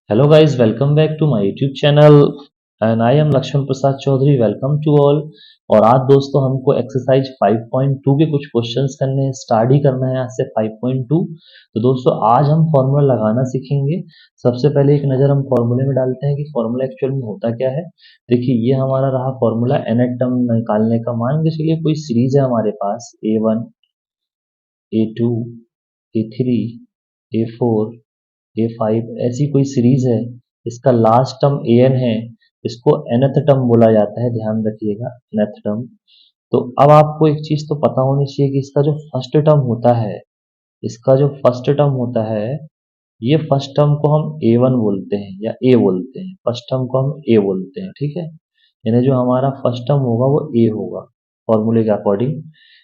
Hello guys, welcome back to my YouTube channel and I am Lakshman Prasad Chaudhary. Welcome to all। और आज दोस्तों हमको exercise 5.2 के कुछ क्वेश्चंस करने हैं, स्टार्ट ही करना है आज से 5.2। तो दोस्तों आज हम फॉर्मूला लगाना सीखेंगे। सबसे पहले एक नज़र हम फॉर्मूले में डालते हैं कि फॉर्मूला एक्चुअल में होता क्या है। देखिए ये हमारा रहा फॉर्मूला nth टर्म निकालने का। मान के चलिए कोई सीरीज है हमारे पास A1, A2, A3, A4, A5 ऐसी कोई सीरीज है। इसका लास्ट टर्म an है। इसको nth टर्म बोला जाता है, ध्यान रखिएगा nth टर्म। तो अब आपको एक चीज तो पता होनी चाहिए कि इसका जो फर्स्ट टर्म होता है, इसका जो फर्स्ट टर्म होता है, ये फर्स्ट टर्म को हम A1 बोलते हैं या A बोलते हैं। फर्स्ट टर्म को हम A बोलते हैं, ठीक है। यानी जो हमारा फर्स्ट टर्म होगा वो A होगा फॉर्मूले के अकॉर्डिंग।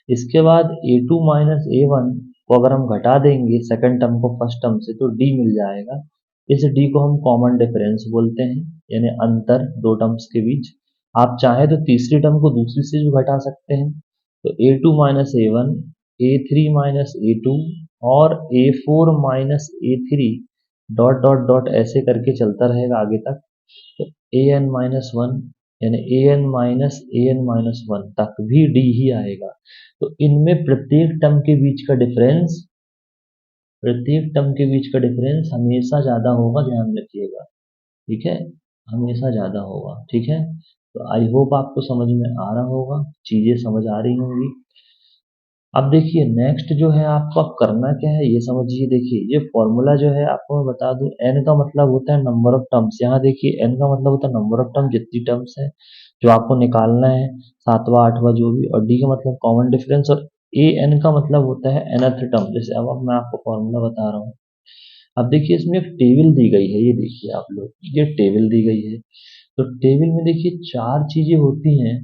इसके बाद A2 माइनस A1 को अगर हम घटा देंगे सेकंड टर्म को फर्स्ट टर्म से तो D मिल जाएगा। इस D को हम कॉमन डिफरेंस बोलते हैं, यानी अंतर दो टर्म्स के बीच। आप चाहे तो तीसरी टर्म को दूसरी से भी घटा सकते हैं। तो A2 minus A1, A3 minus A2 और A4 minus A3 dot dot dot ऐसे करके चलता रहेगा आगे तक। तो an माइनस वन यानी an माइनस वन तक भी d ही आएगा। तो इनमें प्रत्येक टर्म के बीच का डिफरेंस हमेशा ज्यादा होगा, ध्यान रखिएगा, ठीक है। हमेशा ज्यादा होगा, ठीक है। तो आई होप आपको समझ में आ रहा होगा, चीजें समझ आ रही होंगी। अब देखिए नेक्स्ट जो है आपको अब करना क्या है ये समझिए। देखिए ये फॉर्मूला जो है आपको मैं बता दूं, n का मतलब होता है नंबर ऑफ टर्म्स। यहाँ देखिए n का मतलब होता है नंबर ऑफ टर्म, जितनी टर्म्स है जो आपको निकालना है, सातवां आठवां जो भी। और d का मतलब कॉमन डिफरेंस। और a n का मतलब होता है nth टर्म। जैसे अब मैं आपको फॉर्मूला बता रहा हूँ। अब देखिए इसमें एक टेबल दी गई है, ये देखिए आप लोग, ये टेबल दी गई है। तो टेबल में देखिए चार चीजें होती हैं।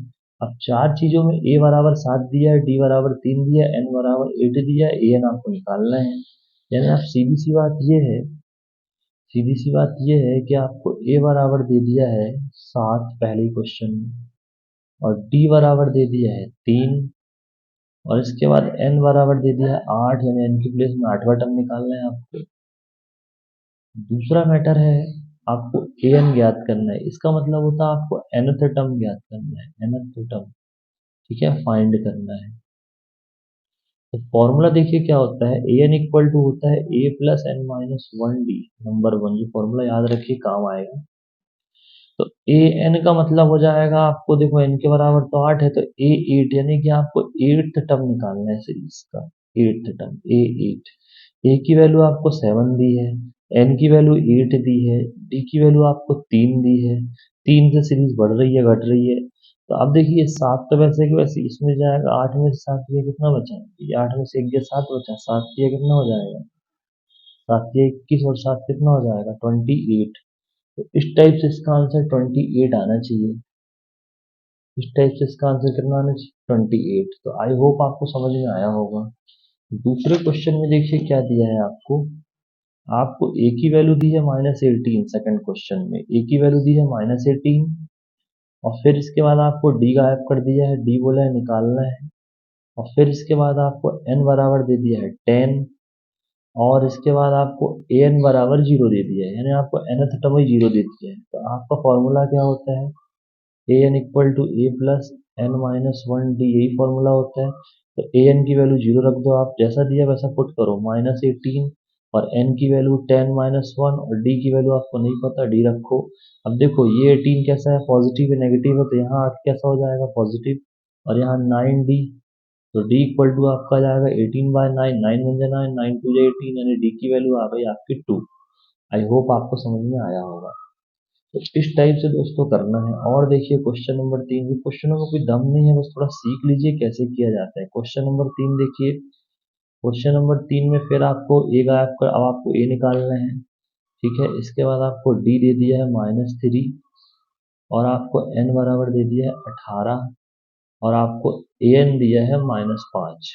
अब चार चीजों में a बराबर 7 दिया है, d बराबर 3 दिया है, n बराबर 8 दिया है, an आपको निकालना है। यानी आप सीधी सी बात ये है कि आपको a बराबर दे दिया है 7 पहले क्वेश्चन में, और d बराबर दे दिया है 3, और इसके बाद n बराबर दे दिया है 8, यानी n की प्लेस में आठवां टर्म निकालना है आपको। दूसरा मैटर है आपको an ज्ञात करना है। इसका मतलब होता है आपको nth टर्म ज्ञात करना है, nth टर्म, ठीक है, फाइंड करना है। तो फॉर्मूला देखिए क्या होता है, an इक्वल टू होता है a plus N minus one D. Number one, ये फॉर्मूला याद रखिए, काम आएगा। तो ए एन का मतलब हो जाएगा आपको, देखो एन के बराबर तो 8 है, तो ए 8, यानी कि आपको एट्थ टर्म निकालना है सीरीज का। एट्थ टर्म ए 8। ए की वैल्यू आपको 7 दी है, एन की वैल्यू 8 दी है, डी की वैल्यू आपको 3 दी है। 3 से सीरीज बढ़ रही है घट रही है। तो अब देखिए 7 तो वैसे कि वैसे इसमें जाएगा, 8 में से 7 किया कितना बचा, ये 8 में से 1 गया 7 बचा, 7 किया कितना हो जाएगा, 7 किया 21, और 7 कितना हो जाएगा 28। तो इस टाइप से इसका आंसर 28 आना चाहिए। इस टाइप से इसका आंसर कितना आना चाहिए 28। तो आई होप आपको समझ में आया होगा। दूसरे क्वेश्चन में देखिए क्या दिया है आपको। आपको ए की वैल्यू दी है -18, सेकंड क्वेश्चन में ए की वैल्यू दी है -18, और फिर इसके बाद आपको डी गायब कर दिया है, डी बोला है निकालना है। और फिर इसके बाद आपको एन बराबर दे दिया है 10, और इसके बाद आपको ए एन बराबर 0 दे दिया है, यानी आपको nth टर्म ही 0 दे दिया है। तो आपका फॉर्मूला क्या होता है, A N equal to A plus N minus one D, यही फॉर्मूला होता है। तो ए एन की वैल्यू 0 रख दो, आप जैसा दिया वैसा पुट करो, -18, और एन की वैल्यू 10 माइनस वन, और डी की वैल्यू आपको नहीं पता, डी रखो। अब देखो ये 18 कैसा है, पॉजिटिव है नेगेटिव है, तो यहाँ कैसा हो जाएगा पॉजिटिव, और यहाँ 9d। तो d इक्वल टू आपका आ जाएगा 18/9, 9 बन जाए 9, 9 2 18, यानी d की वैल्यू आ गई आपकी 2। आई होप आपको समझ में आया होगा। तो इस टाइप से दोस्तों करना है। और देखिए क्वेश्चन नंबर 3 भी, क्वेश्चनों में कोई दम नहीं है, बस थोड़ा सीख लीजिए कैसे किया जाता है। क्वेश्चन नंबर 3 देखिए, क्वेश्चन नंबर 3 में फिर आपको ए गायब कर, अब आपको ए निकालना है, ठीक है। इसके बाद आपको डी दे दिया है -3, और आपको एन बराबर दे दिया है 18, और आपको ए एन दिया है -5।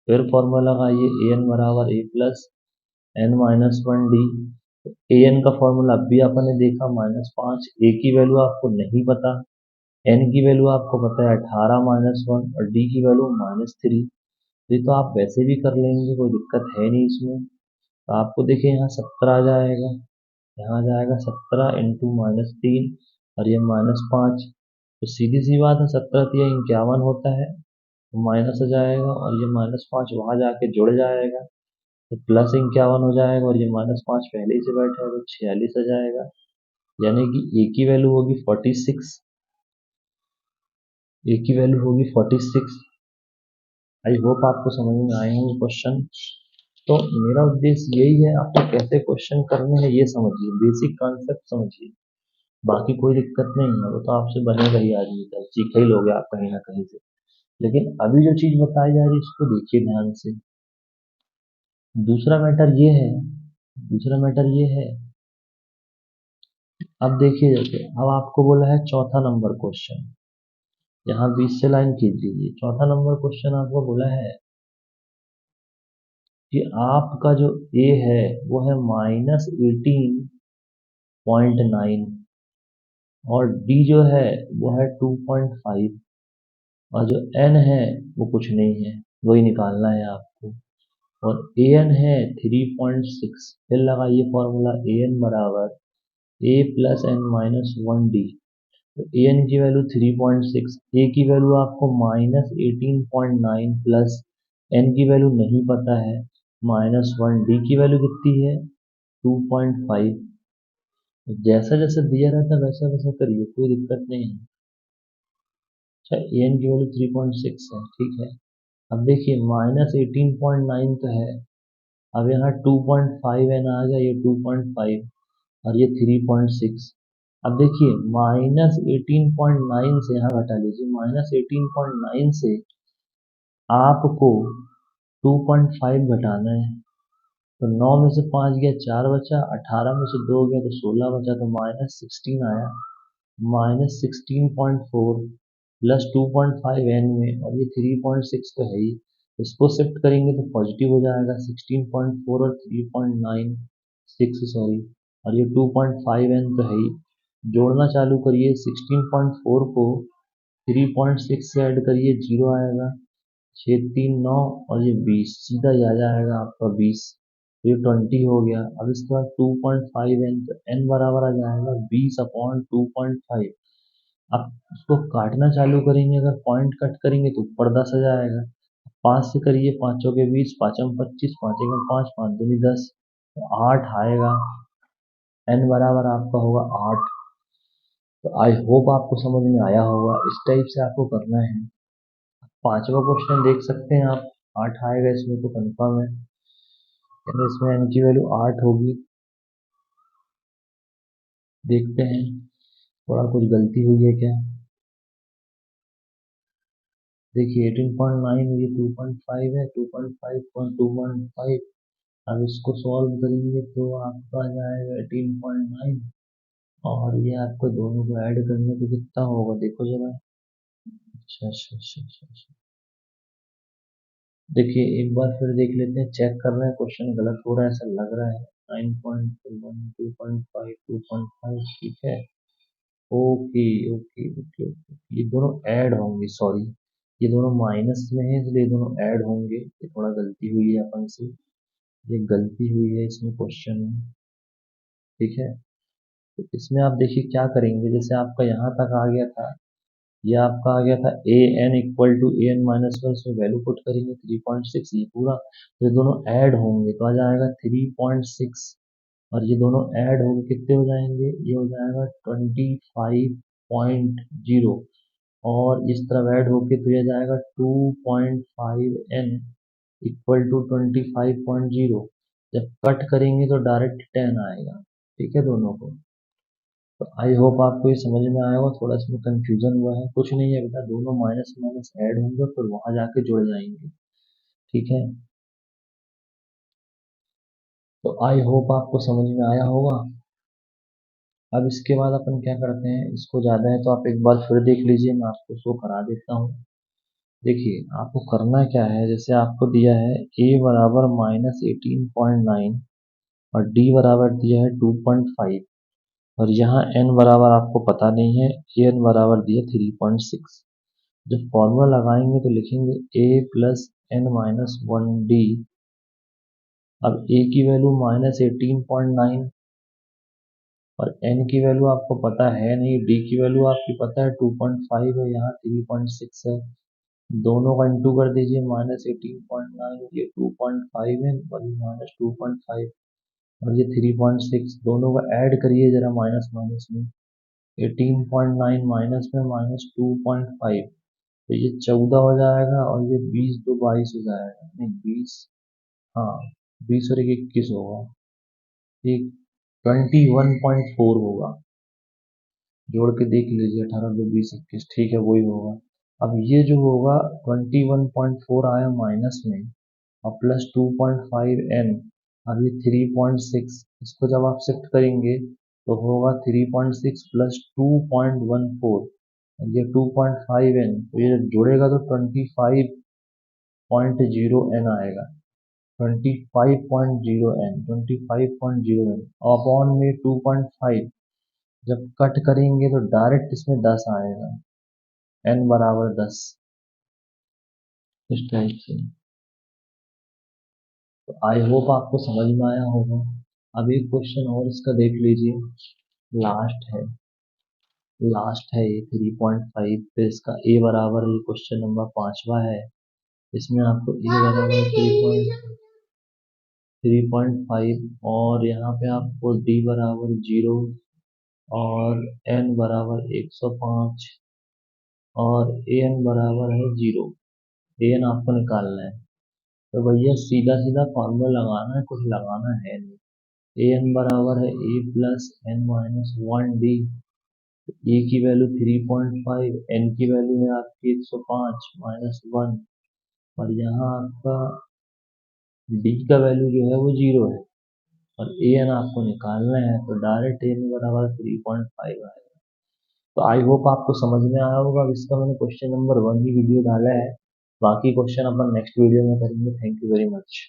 फिर फॉर्मूला लगाइए, ए एन बराबर A plus N minus one D. A N का फॉर्मूला अब भी आपने देखा -5। ए की वैल्यू आपको नहीं पता, एन की वैल्यू आपको पता है 18 माइनस वन, और डी की वैल्यू -3। ये तो आप वैसे भी कर लेंगे, कोई दिक्कत है नहीं इसमें। तो आपको देखिए यहाँ 17 आ जाएगा, यहाँ जाएगा 17 इंटू -3 और ये -5, तो सीधी सी बात है 17×3 = 51 होता है, तो माइनस हो जाएगा और ये -5 वहाँ जाके जुड़ जाएगा, तो +51 हो जाएगा और ये -5 पहले ही से बैठा है तो 46 हो जाएगा, यानी कि ए की वैल्यू होगी 46, ए की वैल्यू होगी 46। आई होप आपको समझ में आए होंगे क्वेश्चन। तो मेरा उद्देश्य यही है, आपको कैसे क्वेश्चन करने हैं ये समझिए, बेसिक कॉन्सेप्ट समझिए, बाकी कोई दिक्कत नहीं है, वो तो आपसे बनेगा ही आदमी का, सीख ही लोगे आप कहीं ना कहीं से। लेकिन अभी जो चीज बताई जा रही है इसको देखिए ध्यान से। दूसरा मैटर ये है, दूसरा मैटर ये है, अब देखिए जैसे अब आपको बोला है चौथा नंबर क्वेश्चन, यहाँ 20 से लाइन खींच लीजिए। चौथा नंबर क्वेश्चन आपको बोला है कि आपका जो ए है वो है -18.9 और डी जो है वो है 2.5 और जो एन है वो कुछ नहीं है, वही निकालना है आपको। और ए एन है 3.6, फिर लगाइए फॉर्मूला, ए एन बराबर A+n-1D। तो ए एन की वैल्यू 3.6, ए की वैल्यू आपको -18.9 प्लस एन की वैल्यू नहीं पता है -1, डी की वैल्यू कितनी है 2.5। जैसा जैसा दिया रहता है वैसा वैसा करिए, कोई दिक्कत नहीं है। अच्छा, ए एन की वैल्यू 3.6 है, ठीक है। अब देखिए -18.9 तो है, अब यहाँ 2.5 एन आ गया, ये 2.5 और ये 3.6। अब देखिए -18.9 से यहाँ घटा लीजिए, -18.9 से आपको 2.5 घटाना है, तो 9 में से 5 गया 4 बचा, 18 में से 2 गया तो 16 बचा, तो -16 आया। -16.4 प्लस 2.5 एन में और ये 3.6 तो है ही, इसको शिफ्ट करेंगे तो पॉजिटिव हो जाएगा, 16.4 और 3.9 6 सॉरी, और ये 2.5 एन तो है ही। जोड़ना चालू करिए, 16.4 को 3.6 से ऐड करिए, 0 आएगा, 6×3 = 9 और ये 20, सीधा ही आ जाएगा आपका 20, तो ये 20 हो गया। अब इसके बाद 2.5 एन, तो एन बराबर आ जाएगा 20/2.5। अब इसको काटना चालू करेंगे, अगर पॉइंट कट करेंगे तो ऊपर 10 आ जाएगा, 5 से करिए, 5 के 20, 5×25, 5×5, 5×2 = 10, तो 8 आएगा, एन बराबर आपका होगा 8। तो आई होप आपको समझ में आया होगा, इस टाइप से आपको करना है। पांचवा क्वेश्चन देख सकते हैं आप, 8 आएगा इसमें तो कंफर्म है, यानी इसमें एन की वैल्यू 8 होगी। देखते हैं थोड़ा कुछ गलती हुई है क्या। देखिए 18.9 ये 2.5 है, 2.5 अब इसको सॉल्व करेंगे तो आपका आ जाएगा 18.9 और ये आपको दोनों को ऐड करने पे कितना होगा देखो जरा। अच्छा अच्छा अच्छा अच्छा अच्छा। देखिए एक बार फिर देख लेते हैं, चेक कर रहे हैं क्वेश्चन गलत हो रहा है ऐसा लग रहा है। 9.1 2.5 2.5 ठीक है। ओके ओके ओके ओके, ये दोनों ऐड होंगे, सॉरी ये दोनों माइनस में है इसलिए दोनों ऐड होंगे, ये थोड़ा गलती हुई है अपन से, ये गलती हुई है इसमें क्वेश्चन में, ठीक है। तो इसमें आप देखिए क्या करेंगे, जैसे आपका यहाँ तक आ गया था, ये आपका आ गया था A N equal to A N -1, इसमें वैल्यू पुट करेंगे 3.6, ये पूरा, तो ये दोनों ऐड होंगे तो आ जाएगा 3.6 और ये दोनों ऐड होंगे कितने हो जाएंगे, ये हो जाएगा 25.0 और इस तरफ ऐड होके तो ये जाएगा 2.5 एन इक्वल टू 25.0। जब कट करेंगे तो डायरेक्ट 10 आएगा, ठीक है दोनों को। तो आई होप आपको ये समझ में आया होगा, थोड़ा इसमें कंफ्यूजन हुआ है, कुछ नहीं है बेटा, दोनों माइनस माइनस ऐड होंगे फिर वहां जाके जुड़ जाएंगे, ठीक है। तो आई होप आपको समझ में आया होगा। अब इसके बाद अपन क्या करते हैं, इसको ज़्यादा है तो आप एक बार फिर देख लीजिए, मैं आपको शो करा देता हूँ। देखिए आपको करना क्या है, जैसे आपको दिया है a बराबर -18.9 और d बराबर दिया है 2.5 और यहाँ n बराबर आपको पता नहीं है, n बराबर दिया 3.6। जब फॉर्मूला लगाएंगे तो लिखेंगे a+n-1d। अब a की वैल्यू -18.9 और n की वैल्यू आपको पता है नहीं, d की वैल्यू आपकी पता है 2.5 है, यहाँ 3.6 है, दोनों का इंटू कर दीजिए, -18.9, ये 2.5 है और ये -2.5 और ये 3.6, दोनों का ऐड करिए जरा माइनस माइनस में, 18.9 माइनस में -2.5, तो ये 14 हो जाएगा और ये 20 तो 22 हो जाएगा, नहीं 20, हाँ 20 और 21 होगा, ठीक 21.4 होगा, जोड़ के देख लीजिए, 18 दो 20 21, ठीक है वही होगा। अब ये जो होगा 21.4 आया माइनस में और प्लस 2.5n, अब ये 3.6, इसको जब आप शिफ्ट करेंगे तो होगा 3.6 प्लस 2.14, ये 2.5n, तो ये जब जोड़ेगा तो 25.0n आएगा, 25.0n, 25.0n अपॉन में 2.5, जब कट करेंगे तो डायरेक्ट इसमें 10 आएगा, n बराबर 10, इस टाइप से। तो आई होप आपको समझ में आया होगा। अब एक क्वेश्चन और इसका देख लीजिए, लास्ट है ये 3.5 पे, इसका ए बराबर, ये क्वेश्चन नंबर 5वां है, इसमें आपको ए बराबर 3.5 और यहाँ पे आपको डी बराबर 0 और एन बराबर 105 और ए एन बराबर है 0, ए एन आपको निकालना है। तो भैया सीधा सीधा फॉर्मूला लगाना है, कुछ लगाना है नहीं। ए एन बराबर है A plus N minus one D, A की वैल्यू 3.5, एन की वैल्यू है आपकी 105 -1, और यहाँ आपका डी का वैल्यू जो है वो 0 है और ए एन आपको निकालना है, तो डायरेक्ट ए एन बराबर 3.5 आएगा। तो आई होप आपको समझ में आया होगा। अब इसका मैंने क्वेश्चन नंबर 1 ही वीडियो डाला है, बाकी क्वेश्चन अपन नेक्स्ट वीडियो में करेंगे। Thank you very much.